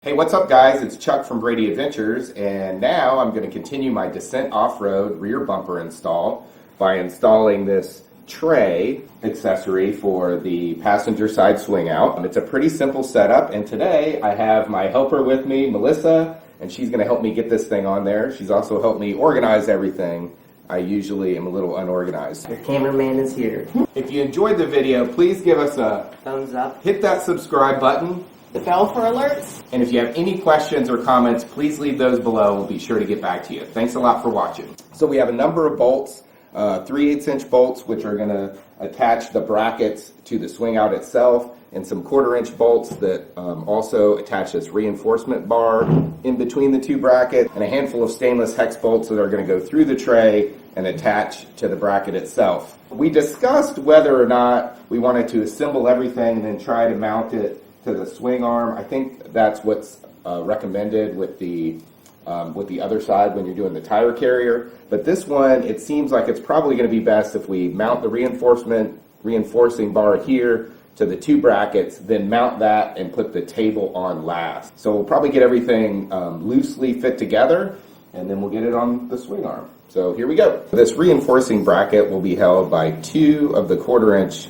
Hey, what's up guys? It's Chuck from Brady Adventures, and now I'm going to continue my Dissent off-road rear bumper install by installing this tray accessory for the passenger side swing out. It's a pretty simple setup, and today I have my helper with me, Melissa, and she's going to help me get this thing on there. She's also helped me organize everything. I usually am a little unorganized. Your cameraman is here. If you enjoyed the video, please give us a thumbs up. Hit that subscribe button. The bell for alerts. And if you have any questions or comments, please leave those below. We'll be sure to get back to you. Thanks a lot for watching. So we have a number of bolts, 3/8" bolts, which are going to attach the brackets to the swing out itself, and some 1/4" bolts that also attach this reinforcement bar in between the two brackets, and a handful of stainless hex bolts that are going to go through the tray and attach to the bracket itself. We discussed whether or not we wanted to assemble everything and then try to mount it to the swing arm. I think that's what's recommended with the other side when you're doing the tire carrier. But this one, it seems like it's probably going to be best if we mount the reinforcing bar here to the two brackets, then mount that and put the table on last. So we'll probably get everything loosely fit together, and then we'll get it on the swing arm. So here we go. This reinforcing bracket will be held by 2 of the 1/4"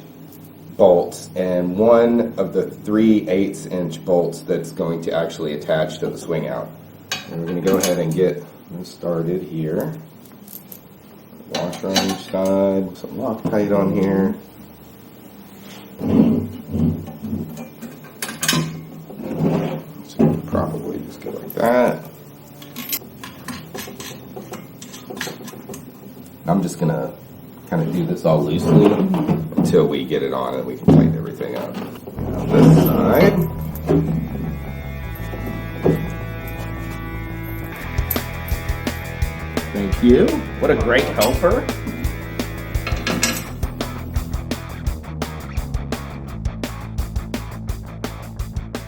bolts and 1 of the 3/8" bolts that's going to actually attach to the swing out. And we're going to go ahead and get started here. Washer on each side, some Loctite on here. So probably just go like that. I'm just going to kind of do this all loosely until we get it on and we can tighten everything up. On this side. Thank you. What a great helper.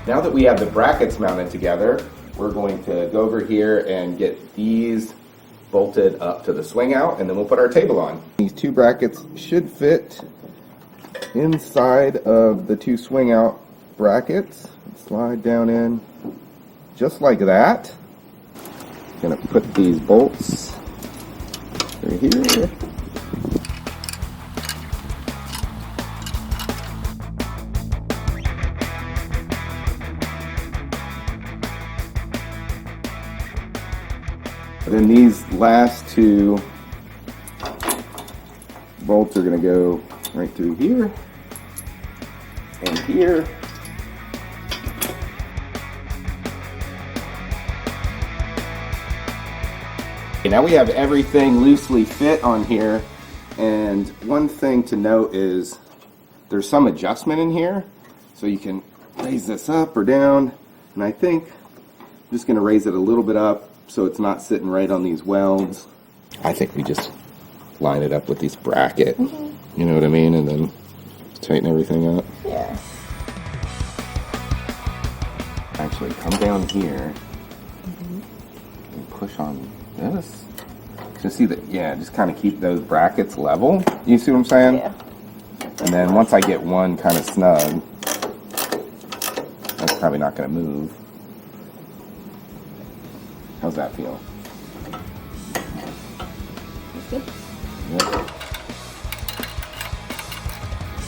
Now that we have the brackets mounted together, we're going to go over here and get these bolted up to the swing out, and then we'll put our table on. These 2 brackets should fit inside of the 2 swing out brackets. Slide down in just like that. Gonna put these bolts right here. Then these last 2 bolts are going to go right through here and here. Okay, now we have everything loosely fit on here, and one thing to note is there's some adjustment in here, so you can raise this up or down, and I think I'm just going to raise it a little bit up so it's not sitting right on these welds. I think we just line it up with this bracket, you know what I mean, and then tighten everything up. Yeah. Actually, come down here and push on this. Just see that, yeah, just kind of keep those brackets level. You see what I'm saying? Yeah. And then once I get one kind of snug, that's probably not going to move. How's that feel? Good. Yep.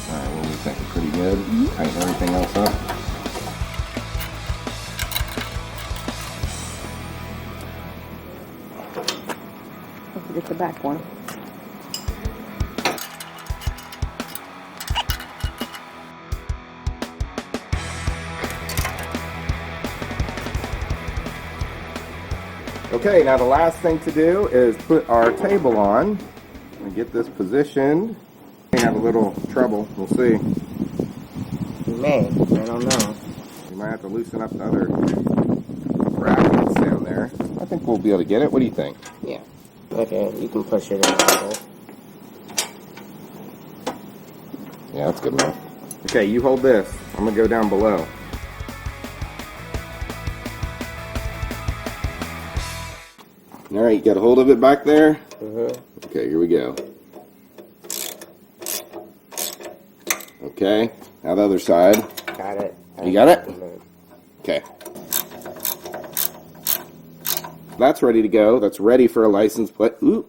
Alright, well, we think it's pretty good. Tighten everything else up. Don't forget the back one. Okay, now the last thing to do is put our table on and get this positioned. We have a little trouble, we'll see. You may, I don't know. We might have to loosen up the other brackets down there. I think we'll be able to get it. What do you think? Yeah. Okay, you can push it in the middle. Yeah, that's good enough. Okay, you hold this. I'm gonna go down below. All right, you got a hold of it back there? Okay, here we go. Okay, now the other side. Got it. You got it? Okay. That's ready to go. That's ready for a license plate. Ooh.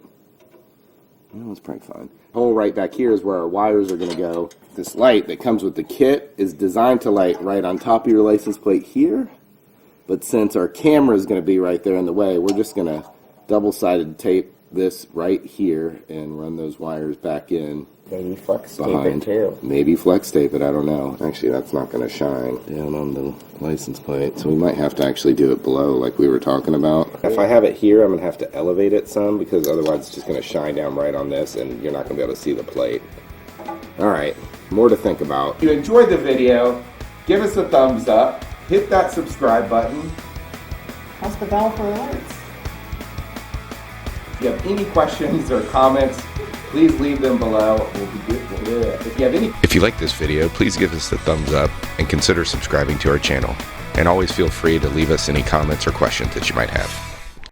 That was probably fine. Hole right back here is where our wires are going to go. This light that comes with the kit is designed to light right on top of your license plate here. But since our camera is going to be right there in the way, we're just going to double-sided tape this right here and run those wires back in. Maybe flex tape Behind. it too. Maybe flex tape it, I don't know. Actually, that's not going to shine down on the license plate, so we might have to actually do it below like we were talking about. If I have it here, I'm going to have to elevate it some because otherwise it's just going to shine down right on this and you're not going to be able to see the plate. Alright, more to think about. If you enjoyed the video, give us a thumbs up, hit that subscribe button. Press the bell for alerts. If you have any questions or comments, please leave them below. We'll be good. If you have any If you like this video, please give us the thumbs up and consider subscribing to our channel. And always feel free to leave us any comments or questions that you might have.